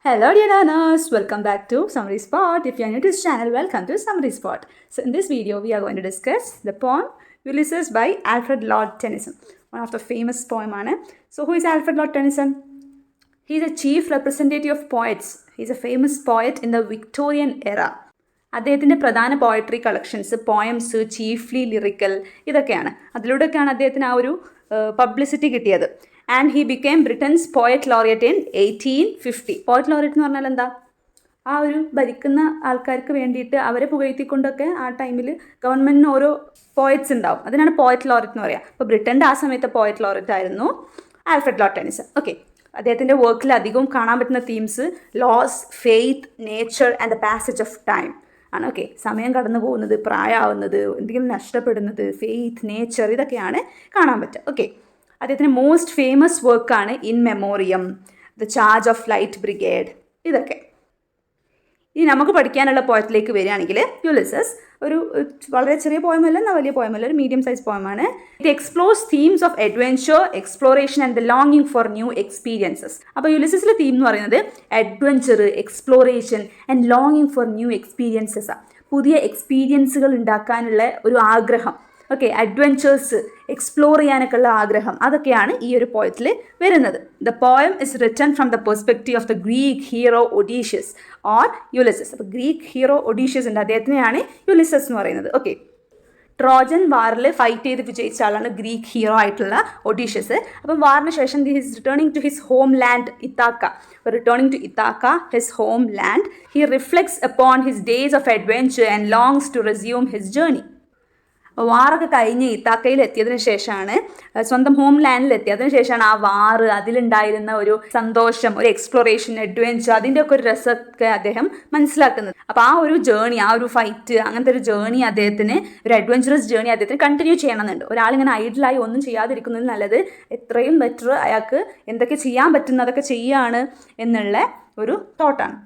Hello dear learners, welcome back to Summary Spot. If you are new to this channel, welcome to Summary Spot. So in this video, we are going to discuss the poem Ulysses by Alfred Lord Tennyson. One of the famous poem. So who is Alfred Lord Tennyson? He is a chief representative of poets. He is a famous poet in the Victorian era. അദ്ദേഹത്തിൻ്റെ പ്രധാന poetry collections poems chiefly lyrical ഇതൊക്കെയാണ്. അതിലൂടെയൊക്കെയാണ് അദ്ദേഹത്തിന് ആ ഒരു publicity കിട്ടിയത്. And he became Britain's poet laureate in 1850. Poet laureate എന്ന് പറഞ്ഞാൽ എന്താ? ആ ഒരു ഭരിക്കുന്ന ആൾക്കാർക്ക് വേണ്ടിയിട്ട് അവരെ പുകഴ്ത്തിക്കൊണ്ടൊക്കെ ആ ടൈമിൽ ഗവൺമെൻറ്റിന് ഓരോ പോയറ്റ്സ് ഉണ്ടാവും. അതിനാണ് പോയറ്റ് ലോറിയറ്റ് എന്ന് പറയുക. അപ്പോൾ ബ്രിട്ടൻ്റെ ആ സമയത്ത് പോയറ്റ് ലോറിയറ്റ് ആയിരുന്നു ആൽഫ്രഡ് ലോർഡ് ടെനിസൺ. ഓക്കെ, അദ്ദേഹത്തിൻ്റെ വർക്കിൽ അധികവും കാണാൻ പറ്റുന്ന themes loss, faith, nature and the passage of time ആണ്. ഓക്കെ, സമയം കടന്നു പോകുന്നത്, പ്രായമാവുന്നത്, എന്തെങ്കിലും നഷ്ടപ്പെടുന്നത്, ഫെയ്ത്ത്, നേച്ചർ, ഇതൊക്കെയാണ് കാണാൻ പറ്റുക. ഓക്കെ, അദ്ദേഹത്തിൻ്റെ മോസ്റ്റ് ഫേമസ് വർക്കാണ് in Memoriam, the charge of light brigade, ഇതൊക്കെ. ഇനി നമുക്ക് പഠിക്കാനുള്ള പോയറ്റിലേക്ക് വരികയാണെങ്കിൽ യുലിസസ് ഒരു വളരെ ചെറിയ പോയമല്ല, എന്നാൽ വലിയ പോയമല്ല, ഒരു മീഡിയം സൈസ് പോയമാണ്. It explores themes of adventure, exploration and the ലോങ്ങിങ് ഫോർ ന്യൂ എക്സ്പീരിയൻസസ്. അപ്പോൾ യുലിസസിലെ തീം എന്ന് പറയുന്നത് അഡ്വെഞ്ചർ, എക്സ്പ്ലോറേഷൻ ആൻഡ് ലോങ്ങിങ് ഫോർ ന്യൂ എക്സ്പീരിയൻസസാണ്. പുതിയ എക്സ്പീരിയൻസുകൾ ഉണ്ടാക്കാനുള്ള ഒരു ആഗ്രഹം. ഓക്കെ, അഡ്വെഞ്ചേഴ്സ്, എക്സ്പ്ലോർ ചെയ്യാനൊക്കെ ഉള്ള ആഗ്രഹം, അതൊക്കെയാണ് ഈ ഒരു പോയറ്റിൽ വരുന്നത്. The poem is written from the perspective of the Greek hero Odysseus or Ulysses. അപ്പോൾ ഗ്രീക്ക് ഹീറോ ഒഡീഷ്യസ് ഉണ്ട്, അദ്ദേഹത്തിനെയാണ് യുലിസസ് എന്ന് പറയുന്നത്. ഓക്കെ, ട്രോജൻ വാറിൽ ഫൈറ്റ് ചെയ്ത് വിജയിച്ച ആളാണ് ഗ്രീക്ക് ഹീറോ ആയിട്ടുള്ള ഒഡീഷ്യസ്. അപ്പം വാറിന് ശേഷം his returning to his homeland Ithaca. Returning to Ithaca, his homeland, he reflects upon his days of adventure and longs to resume his journey. വാറൊക്കെ കഴിഞ്ഞ് ഇത്താക്കയിൽ എത്തിയതിനു ശേഷമാണ്, സ്വന്തം ഹോം ലാൻഡിൽ എത്തിയതിനു ശേഷമാണ് ആ വാറ്, അതിലുണ്ടായിരുന്ന ഒരു സന്തോഷം, ഒരു എക്സ്പ്ലോറേഷൻ, അഡ്വെഞ്ചർ, അതിൻ്റെ ഒക്കെ ഒരു രസമൊക്കെ അദ്ദേഹം മനസ്സിലാക്കുന്നത്. അപ്പോൾ ആ ഒരു ജേർണി, ആ ഒരു ഫൈറ്റ്, അങ്ങനത്തെ ഒരു ജേർണി അദ്ദേഹത്തിന്, ഒരു അഡ്വഞ്ചറസ് ജേർണി അദ്ദേഹത്തിന് കണ്ടിന്യൂ ചെയ്യണമെന്നുണ്ട്. ഒരാളിങ്ങനെ ഐഡിലായി ഒന്നും ചെയ്യാതിരിക്കുന്നതിൽ നല്ലത് എത്രയും ബെറ്റർ അയാൾക്ക് എന്തൊക്കെ ചെയ്യാൻ പറ്റുന്ന അതൊക്കെ ചെയ്യുകയാണ് എന്നുള്ള ഒരു തോട്ടാണ്.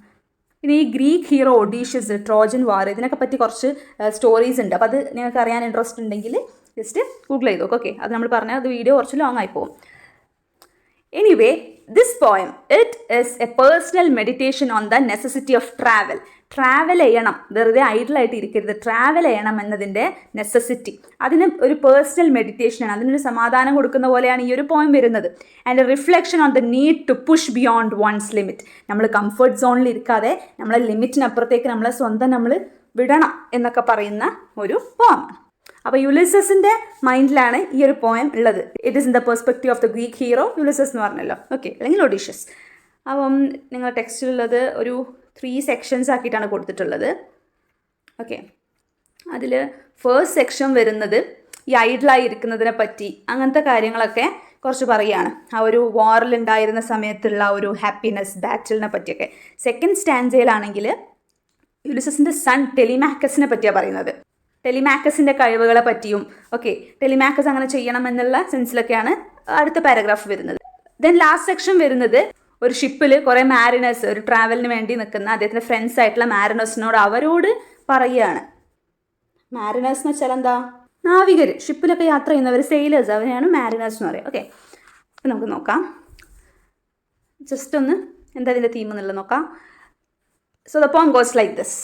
പിന്നെ ഈ ഗ്രീക്ക് ഹീറോ ഒഡീഷ്യസ്, ട്രോജൻ വാർ, ഇതിനൊക്കെ പറ്റി കുറച്ച് സ്റ്റോറീസ് ഉണ്ട്. അപ്പോൾ അത് നിങ്ങൾക്ക് അറിയാൻ ഇൻട്രസ്റ്റ് ഉണ്ടെങ്കിൽ ജസ്റ്റ് ഗൂഗിൾ ചെയ്തു. ഓക്കെ, അത് നമ്മൾ പറഞ്ഞാൽ അത് വീഡിയോ കുറച്ച് ലോങ് ആയി പോകും. Anyway, this poem it is A personal meditation on the necessity of travel. Travel ചെയ്യണം, വെറുതെ ഐഡിലായിട്ട് ഇരിക്കരുത്, ട്രാവൽ ചെയ്യണം എന്നതിൻ്റെ നെസസിറ്റി, അതിന് ഒരു പേഴ്സണൽ മെഡിറ്റേഷനാണ്, അതിനൊരു സമാധാനം കൊടുക്കുന്ന പോലെയാണ് ഈ ഒരു പോയം വരുന്നത്. And a reflection on the need to push beyond one's limit. നമ്മൾ കംഫർട്ട് സോണിൽ ഇരിക്കാതെ നമ്മളെ ലിമിറ്റിനപ്പുറത്തേക്ക് നമ്മളെ സ്വന്തം നമ്മൾ വിടണം എന്നൊക്കെ പറയുന്ന ഒരു പോയമാണ്. അപ്പോൾ യുലിസസിൻ്റെ മൈൻഡിലാണ് ഈ ഒരു പോയം ഉള്ളത്. It is in the perspective of the Greek hero Ulysses എന്ന് പറഞ്ഞല്ലോ. ഓക്കെ, അല്ലെങ്കിൽ ഒഡീഷ്യസ്. അപ്പം നിങ്ങൾ ടെക്സ്റ്റിലുള്ളത് ഒരു 3 സെക്ഷൻസ് ആക്കിയിട്ടാണ് കൊടുത്തിട്ടുള്ളത്. ഓക്കെ, അതിൽ ഫസ്റ്റ് സെക്ഷൻ വരുന്നത് ഈ ഐഡിലായി ഇരിക്കുന്നതിനെ പറ്റി, അങ്ങനത്തെ കാര്യങ്ങളൊക്കെ കുറച്ച് പറയുകയാണ്. ആ ഒരു വാറിലുണ്ടായിരുന്ന സമയത്തുള്ള ഒരു ഹാപ്പിനെസ്, ബാറ്റിലിനെ പറ്റിയൊക്കെ. സെക്കൻഡ് സ്റ്റാൻസയിലാണെങ്കിൽ യുലിസസിൻ്റെ സൺ ടെലിമാക്കസിനെ പറ്റിയാണ് പറയുന്നത്. ടെലിമാക്കസിൻ്റെ കഴിവുകളെ പറ്റിയും. ഓക്കെ, ടെലിമാക്കസ് അങ്ങനെ ചെയ്യണം എന്നുള്ള സെൻസിലൊക്കെയാണ് അടുത്ത പാരഗ്രാഫ് വരുന്നത്. ദെൻ ലാസ്റ്റ് സെക്ഷൻ വരുന്നത് ഒരു ഷിപ്പിൽ കുറേ മാരിനേഴ്സ്, ഒരു ട്രാവലിന് വേണ്ടി നിൽക്കുന്ന അദ്ദേഹത്തിൻ്റെ ഫ്രണ്ട്സ് ആയിട്ടുള്ള മാരിനേഴ്സിനോട് അവരോട് പറയുകയാണ്. മാരിനേഴ്സ് എന്ന് വെച്ചാൽ എന്താ? നാവികർ, ഷിപ്പിലൊക്കെ യാത്ര ചെയ്യുന്നവർ, സെയിലേഴ്സ്, അവരെയാണ് മാരിനേഴ്സ് എന്ന് പറയുക. ഓക്കെ, അപ്പം നമുക്ക് നോക്കാം. ജസ്റ്റ് ഒന്ന് എന്താ ഇതിൻ്റെ തീം എന്നുള്ളത് നോക്കാം. So the poem goes like this.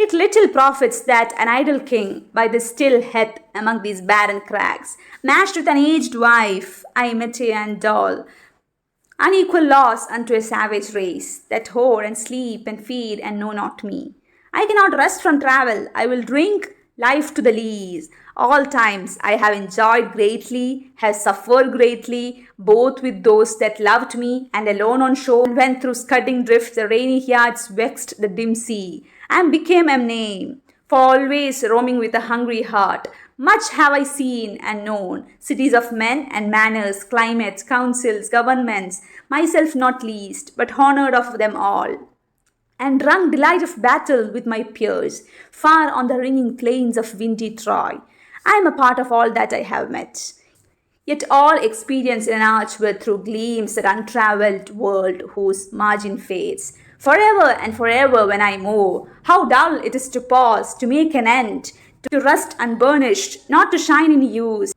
It little profits that an idle king by the still hath among these barren crags, matched with an aged wife, amity and dole, unequal loss unto a savage race, that whore and sleep and feed and know not me. I cannot rest from travel, I will drink life to the lees. All times I have enjoyed greatly, have suffered greatly, both with those that loved me and alone on shore, and when through scudding drift the rainy yards vexed the dim sea, and became a name, for always roaming with a hungry heart. Much have I seen and known, cities of men and manners, climates, councils, governments, myself not least, but honored of them all, and drunk delight of battle with my peers, far on the ringing plains of windy Troy. I am a part of all that I have met. Yet all experience in an arch were through gleams that untravelled world whose margin fades. Forever and forever when I move, how dull it is to pause, to make an end, to rust unburnished, not to shine in use,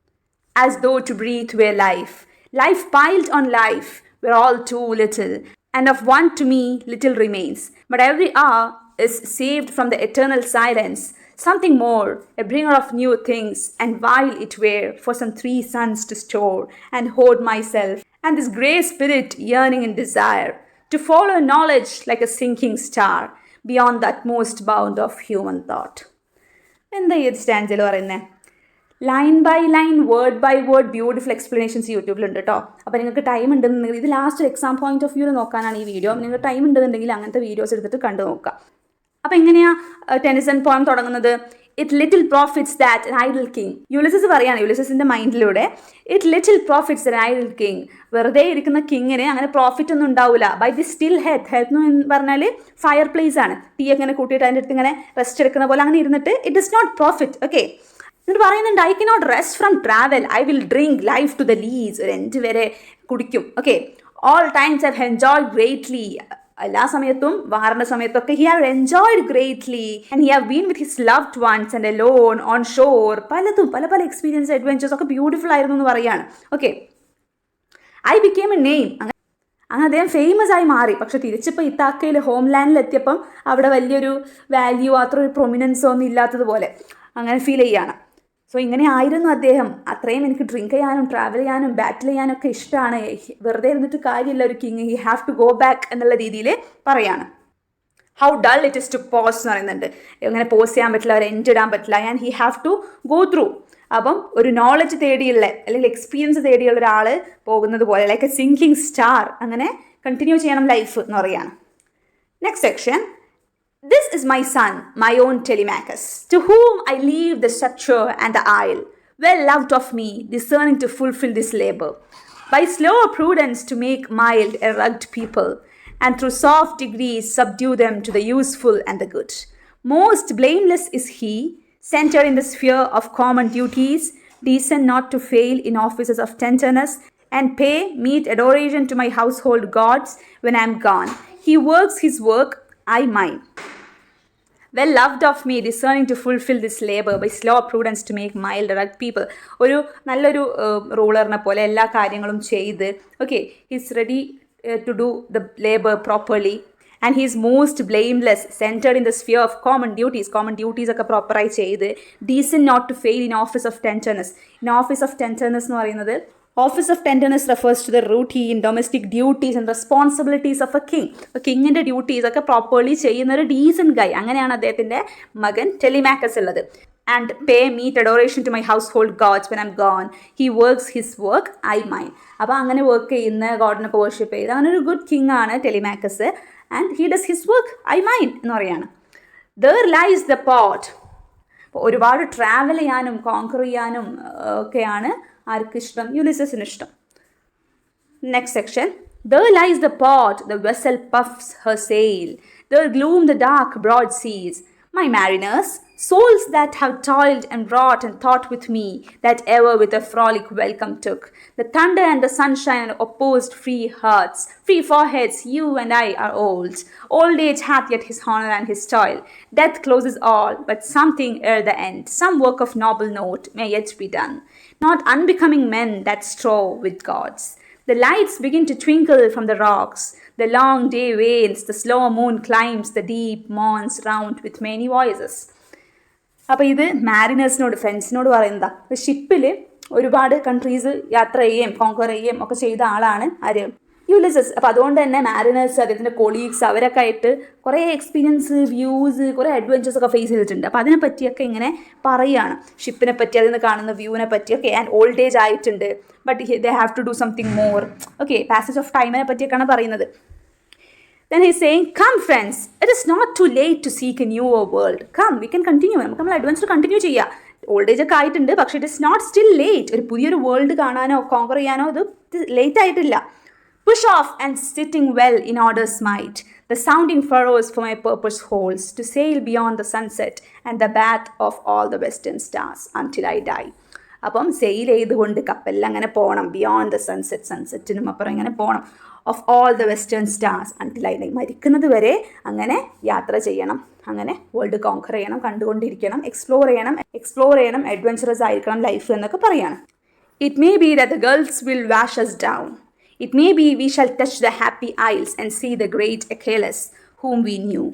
as though to breathe were life. Life piled on life were all too little, and of one to me little remains. But every hour is saved from the eternal silence, something more, a bringer of new things, and while it were for some 3 suns to store and hoard myself, and this grey spirit yearning in desire, to follow knowledge like a sinking star, beyond the utmost bound of human thought. എന്താ ഈ സ്റ്റാൻസിൽ പറയുന്നത്? Line by line, word by word beautiful explanations യൂട്യൂബിലുണ്ട് കേട്ടോ. അപ്പോൾ നിങ്ങൾക്ക് time ഉണ്ടെന്നുണ്ടെങ്കിൽ, ഇത് ലാസ്റ്റ് ഒരു എക്സാം പോയിന്റ് ഓഫ് വ്യൂവിൽ നോക്കാനാണ് ഈ വീഡിയോ. നിങ്ങൾക്ക് ടൈം ഉണ്ടെന്നുണ്ടെങ്കിൽ അങ്ങനത്തെ വീഡിയോസ് എടുത്തിട്ട് കണ്ടു നോക്കാം. അപ്പോൾ എങ്ങനെയാണ് ടെനിസൺ പോയം തുടങ്ങുന്നത്? It little profits that an idle king. Ulysses പറയാണ്, യുലിസസിൻ്റെ മൈൻഡിലൂടെ it little profits an idle king. വെറുതെ ഇരിക്കുന്ന കിങ്ങിന് അങ്ങനെ പ്രോഫിറ്റ് ഒന്നും ഉണ്ടാവില്ല. ബൈ ദി സ്റ്റിൽ ഹെൽത്ത് എന്ന് പറഞ്ഞാൽ ഫയർ പ്ലേസ് ആണ്. തീ അങ്ങനെ കൂട്ടിയിട്ട് അതിൻ്റെ അടുത്ത് ഇങ്ങനെ റെസ്റ്റ് എടുക്കുന്ന പോലെ അങ്ങനെ ഇരുന്നിട്ട് it is not profit. Okay, എന്നിട്ട് പറയുന്നുണ്ട് I cannot rest from travel, I will drink life to the lees. ഒരു എൻഡ് വരെ കുടിക്കും. Okay, all times I have enjoyed greatly. എല്ലാ സമയത്തും വാറേണ്ട സമയത്തൊക്കെ he have enjoyed greatly and he have been with his loved ones and alone on shore. പലതും പല പല എക്സ്പീരിയൻസ് അഡ്വെഞ്ചേഴ്സ് ഒക്കെ ബ്യൂട്ടിഫുൾ ആയിരുന്നു എന്ന് പറയുകയാണ്. Okay, I became A name. അങ്ങനെ അദ്ദേഹം ഫേമസ് ആയി മാറി. പക്ഷെ തിരിച്ചിപ്പോൾ ഇത്താക്കയിൽ ഹോംലാൻഡിൽ എത്തിയപ്പം അവിടെ വലിയൊരു വാല്യൂ, അത്ര ഒരു പ്രൊമിനൻസോ ഒന്നും ഇല്ലാത്തതുപോലെ അങ്ങനെ ഫീൽ ചെയ്യുകയാണ്. സോ ഇങ്ങനെ ആയിരുന്നു അദ്ദേഹം. അത്രയും എനിക്ക് ഡ്രിങ്ക് ചെയ്യാനും ട്രാവൽ ചെയ്യാനും ബാറ്റിൽ ചെയ്യാനും ഒക്കെ ഇഷ്ടമാണ്. വെറുതെ ഇരുന്നിട്ട് കാര്യമില്ല ഒരു king, he have to go back എന്നുള്ള രീതിയിൽ പറയാണ്. How dull it is to pause എന്ന് പറയുന്നുണ്ട്. അങ്ങനെ പോസ് ചെയ്യാൻ പറ്റില്ല, ഒരു എൻഡ് ഇടാൻ പറ്റില്ല. And he have to go through. അപ്പം ഒരു നോളജ് തേടിയുള്ള അല്ലെങ്കിൽ എക്സ്പീരിയൻസ് തേടിയുള്ള ഒരാൾ പോകുന്നത് പോലെ ലൈക്ക് എ സിങ്കിങ് സ്റ്റാർ, അങ്ങനെ കണ്ടിന്യൂ ചെയ്യണം ലൈഫ് എന്ന് പറയുകയാണ്. Next section. This is my son, my own Telemachus, to whom I leave the structure and the isle, well loved of me, discerning to fulfill this labor, by slow prudence to make mild a rugged people, and through soft degrees subdue them to the useful and the good. Most blameless is he, centered in the sphere of common duties, decent not to fail in offices of tenderness, and pay meet adoration to my household gods when I am gone. He works his work, I mine. Well loved of me, discerning to fulfill this labor, by slow prudence to make mild rugged people. ഒരു നല്ലൊരു റൂളറിനെ പോലെ എല്ലാ കാര്യങ്ങളും ചെയ്ത്, okay, he's ready to do the labour properly and he's most blameless, centred in the sphere of common duties ഒക്കെ പ്രോപ്പറായി ചെയ്ത്, decent not to fail in office of tenderness. In office of tenderness എന്ന് പറയുന്നത്, office of tenderness refers to the routine domestic duties and responsibilities of a king. അപ്പോൾ കിങ്ങിൻ്റെ duties ഒക്കെ properly ചെയ്യുന്ന ഒരു ഡീസൻറ്റ് ഗൈ. അങ്ങനെയാണ് അദ്ദേഹത്തിൻ്റെ മകൻ ടെലിമാക്കസ് ഉള്ളത്. And pay meet adoration to my household gods when I am gone. He works his work, I mine. അപ്പോൾ അങ്ങനെ വർക്ക് ചെയ്യുന്ന ഗോഡിനൊക്കെ വർഷിപ്പ് ചെയ്ത് അങ്ങനെ ഒരു ഗുഡ് കിങ് ആണ് Telemachus. And he does his work, I mine എന്ന് പറയുകയാണ്. There lies the port. ഒരുപാട് ട്രാവൽ ചെയ്യാനും കോൺക്വർ ചെയ്യാനും ഒക്കെയാണ് ആർക്ക് ഇഷ്ടം? യുലിസസിന് ഇഷ്ടം. Next section. There lies the port, the vessel puffs her sail. There gloom the dark broad seas. My mariners, souls that have toiled and wrought and thought with me, that ever with a frolic welcome took the thunder and the sunshine opposed free hearts, free foreheads, you and I are old. Old age hath yet his honor and his toil. Death closes all, but something ere the end, some work of noble note may yet be done. Not unbecoming men that strove with gods. The lights begin to twinkle from the rocks. The long day wanes, the slow moon climbs, the deep mourns round with many voices. അപ്പോൾ ഇത് മാരിനേഴ്സിനോട്, ഫ്രണ്ട്സിനോട് പറയുന്നതാണ്. ഷിപ്പിൽ ഒരുപാട് countries യാത്ര ചെയ്യുകയും conquer ചെയ്യുകയും ഒക്കെ ചെയ്ത ആളാണ് ആര്? യുലിസസ്. അപ്പോൾ അതുകൊണ്ട് തന്നെ മാരിനേഴ്സ്, അദ്ദേഹത്തിൻ്റെ കൊളീഗ്സ്, അവരൊക്കെ ആയിട്ട് കുറേ എക്സ്പീരിയൻസ്, വ്യൂസ്, കുറേ അഡ്വഞ്ചേഴ്സ് ഒക്കെ ഫേസ് ചെയ്തിട്ടുണ്ട്. അപ്പോൾ അതിനെ പറ്റിയൊക്കെ ഇങ്ങനെ പറയുകയാണ്. ഷിപ്പിനെ പറ്റി, അതിൽ നിന്ന് കാണുന്ന വ്യൂവിനെ പറ്റിയൊക്കെ. ആൻഡ് ഓൾഡ് ഏജ് ആയിട്ടുണ്ട്, but they have to do something more. Okay, passage of ടൈമിനെ പറ്റിയൊക്കെയാണ് പറയുന്നത്. Then he's saying, come friends, it is not too late to seek a newer world. Come, we can continue. നമുക്ക് നമ്മൾ adventure continue ചെയ്യാം. Old age ഒക്കെ ആയിട്ടുണ്ട്, പക്ഷേ it is not still late. ഒരു പുതിയൊരു വേൾഡ് കാണാനോ കോൺക്വർ ചെയ്യാനോ ഇത് ലേറ്റ് ആയിട്ടില്ല. Push off and sitting well in order's might, the sounding furrows for my purpose holds, to sail beyond the sunset and the bath of all the western stars until I die. അപ്പം sale ചെയ്തുകൊണ്ട് കപ്പലിൽ അങ്ങനെ പോകണം, beyond the സൺസെറ്റിനും അപ്പുറം ഇങ്ങനെ പോകണം, of all the western stars until I die. മരിക്കുന്നത് വരെ അങ്ങനെ യാത്ര ചെയ്യണം, അങ്ങനെ വേൾഡ് കോൺക്വർ ചെയ്യണം, കണ്ടുകൊണ്ടിരിക്കണം, എക്സ്പ്ലോർ ചെയ്യണം, അഡ്വഞ്ചറസ് ആയിരിക്കണം ലൈഫ് എന്നൊക്കെ പറയാണ്. It may be that the girls will wash us down. It may be we shall touch the happy isles and see the great Achilles, whom we knew.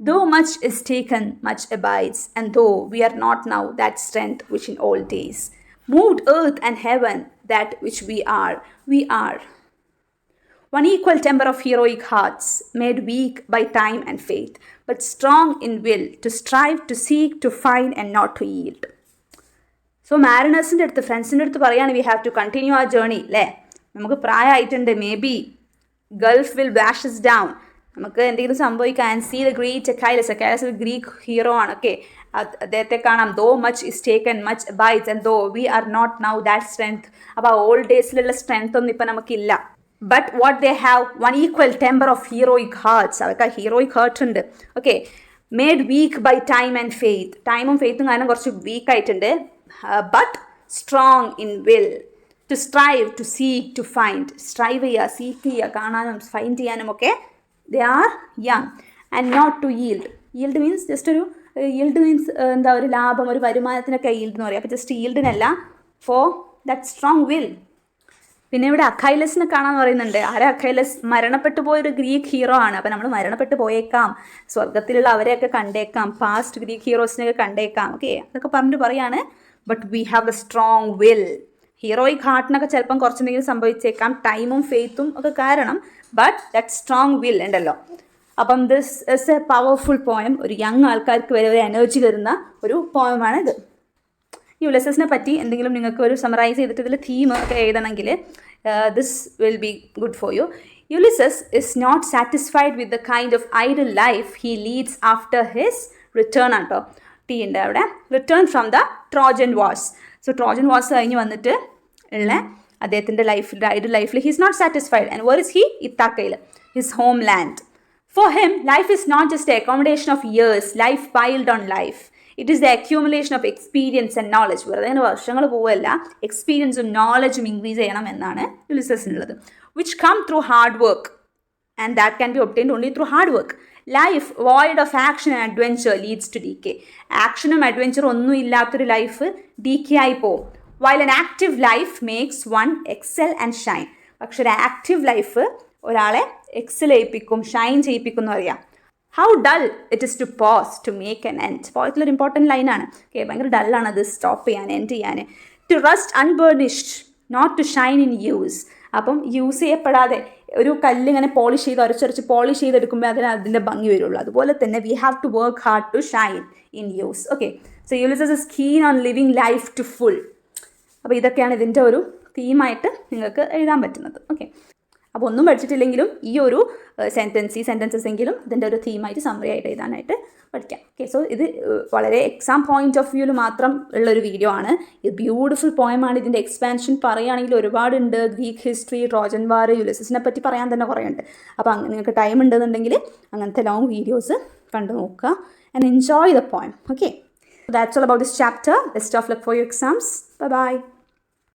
Though much is taken, much abides, and though we are not now that strength which in old days moved earth and heaven, that which we are. One equal temper of heroic hearts, made weak by time and faith, but strong in will, to strive, to seek, to find, and not to yield. So മാരിനേഴ്സിൻ്റെ അടുത്ത് ഫ്രണ്ട്സിൻ്റെ അടുത്ത് പറയുകയാണ് we have to continue ആ journey അല്ലേ. നമുക്ക് പ്രായമായിട്ടുണ്ട്, may be gulf will washes down, നമുക്ക് എന്തെങ്കിലും സംഭവിക്കാം. And see the great Achilles ഒരു ഗ്രീക്ക് ഹീറോ ആണ്. ഓക്കെ, അദ്ദേഹത്തെ കാണാം. Though much is taken much abides and though we are not now that strength. അപ്പോൾ ആ ഓൾഡ് ഡേയ്സിലുള്ള സ്ട്രെങ്ത് ഒന്നും ഇപ്പം നമുക്കില്ല. But what they have one equal temper of heroic hearts. അവർക്ക് ആ ഹീറോയിക് ഹേർട്ട് ഉണ്ട്. Okay, made weak by time and faith. ടൈമും ഫെയ്ത്തും കാരണം കുറച്ച് വീക്ക് ആയിട്ടുണ്ട്. But strong in will, to strive, to seek, to find. Strive ചെയ്യുക, seek ചെയ്യുക, കാണാനും ഫൈൻഡ് ചെയ്യാനും ഒക്കെ they are young. And not to yield. Yield means just ഒരു ഈൽഡ് മീൻസ് എന്താ, ഒരു ലാഭം, ഒരു വരുമാനത്തിനൊക്കെ ഈൽഡ് എന്ന് പറയും. അപ്പോൾ ജസ്റ്റ് ഈൽഡിനല്ല, ഫോർ ദാറ്റ് സ്ട്രോങ് വിൽ. പിന്നെ ഇവിടെ അഖൈലസിനെ കാണാൻ പറയുന്നുണ്ട്. ആരാ അഖൈലസ്? മരണപ്പെട്ടു പോയൊരു ഗ്രീക്ക് ഹീറോ ആണ്. അപ്പോൾ നമ്മൾ മരണപ്പെട്ടു പോയേക്കാം, സ്വർഗത്തിലുള്ള അവരെയൊക്കെ കണ്ടേക്കാം, പാസ്റ്റ് ഗ്രീക്ക് ഹീറോസിനെയൊക്കെ കണ്ടേക്കാം. ഓക്കെ, അതൊക്കെ പറഞ്ഞിട്ട് പറയാണ്. But we have a strong will. Heroic ഹാർട്ടിനൊക്കെ ചിലപ്പം കുറച്ചെന്തെങ്കിലും സംഭവിച്ചേക്കാം, ടൈമും ഫെയ്ത്തും ഒക്കെ കാരണം. ബട്ട് ദാറ്റ് സ്ട്രോങ് വിൽ ഉണ്ടല്ലോ. അപ്പം this is A powerful poem. ഒരു യങ് ആൾക്കാർക്ക് വരെ ഒരു എനർജി തരുന്ന ഒരു പോയമാണ് ഇത്. ഈ ഉലസസിനെ പറ്റി എന്തെങ്കിലും നിങ്ങൾക്ക് ഒരു സമറൈസ് ചെയ്തിട്ട് ഇതിൽ തീം ഒക്കെ എഴുതണമെങ്കിൽ this will be good for you. Ulysses is not satisfied with the kind of idle life he leads after his return ആട്ടോ. ടീ ഉണ്ട് അവിടെ. Return from the Trojan wars. So Trojan wars കഴിഞ്ഞ് വന്നിട്ട് ഉള്ള അദ്ദേഹത്തിൻ്റെ ലൈഫിൽ, ഐഡൽ ലൈഫിൽ he is not satisfied. And where is he? ഇത്താക്കയിൽ, his homeland. For him life is not just a accommodation of years, life piled on life. It is the accumulation of experience and knowledge. വെറുതെ അങ്ങനെ വർഷങ്ങൾ പോവുകയല്ല, എക്സ്പീരിയൻസും നോളജും increase ചെയ്യണം എന്നാണ് യുലിസസിനുള്ളത്. Which come through hard work, and that can be obtained only through hard work. Life void of action and adventure leads to decay. ആക്ഷനും അഡ്വെഞ്ചറും ഒന്നും ഇല്ലാത്തൊരു ലൈഫ് ഡീക്കെ ആയി പോവും. While an active life makes one excel and shine. പക്ഷെ ഒരു active life ഒരാളെ Excel ചെയ്യിപ്പിക്കും, ഷൈൻ ചെയ്യിപ്പിക്കും എന്ന് പറയാം. How dull it is to pause to make an end. പോയത്തിലൊരു ഇമ്പോർട്ടൻറ്റ് ലൈനാണ്. ഓക്കെ, ഭയങ്കര ഡള്ളാണ് അത് സ്റ്റോപ്പ് ചെയ്യാൻ, എൻഡ് ചെയ്യാൻ. To rust unburnished, not to shine in use. അപ്പം യൂസ് ചെയ്യപ്പെടാതെ ഒരു കല്ല് ഇങ്ങനെ പോളിഷ് ചെയ്ത് അരച്ചരച്ച് പോളിഷ് ചെയ്തെടുക്കുമ്പോൾ അതിൻ്റെ ഭംഗി വരുള്ളൂ. അതുപോലെ തന്നെ we have to work hard to shine in use. Okay, so Ulysses is keen on living life to full. അപ്പോൾ ഇതൊക്കെയാണ് ഇതിൻ്റെ ഒരു തീമായിട്ട് നിങ്ങൾക്ക് എഴുതാൻ പറ്റുന്നത്. ഓക്കെ, അപ്പോൾ ഒന്നും പഠിച്ചിട്ടില്ലെങ്കിലും ഈ ഒരു സെൻറ്റൻസസ് എങ്കിലും ഇതിൻ്റെ ഒരു തീമായിട്ട് സമ്മറി ആയിട്ട് എഴുതാനായിട്ട് പഠിക്കാം. ഓക്കെ, സോ ഇത് വളരെ എക്സാം പോയിന്റ് ഓഫ് വ്യൂവിൽ മാത്രം ഉള്ളൊരു വീഡിയോ ആണ്. ഇത് ബ്യൂട്ടിഫുൾ പോയമാണ്. ഇതിൻ്റെ എക്സ്പാൻഷൻ പറയുകയാണെങ്കിൽ ഒരുപാടുണ്ട്. ഗ്രീക്ക് ഹിസ്റ്ററി, ട്രോജൻ വാർ, യുലിസസിനെ പറ്റി പറയാൻ തന്നെ കുറേ ഉണ്ട്. അപ്പോൾ നിങ്ങൾക്ക് ടൈം ഉണ്ടെന്നുണ്ടെങ്കിൽ അങ്ങനത്തെ ലോങ് വീഡിയോസ് കണ്ടു നോക്കുക and enjoy the poem. Okay, that's all about this chapter. Best of luck for your exams. Bye bye.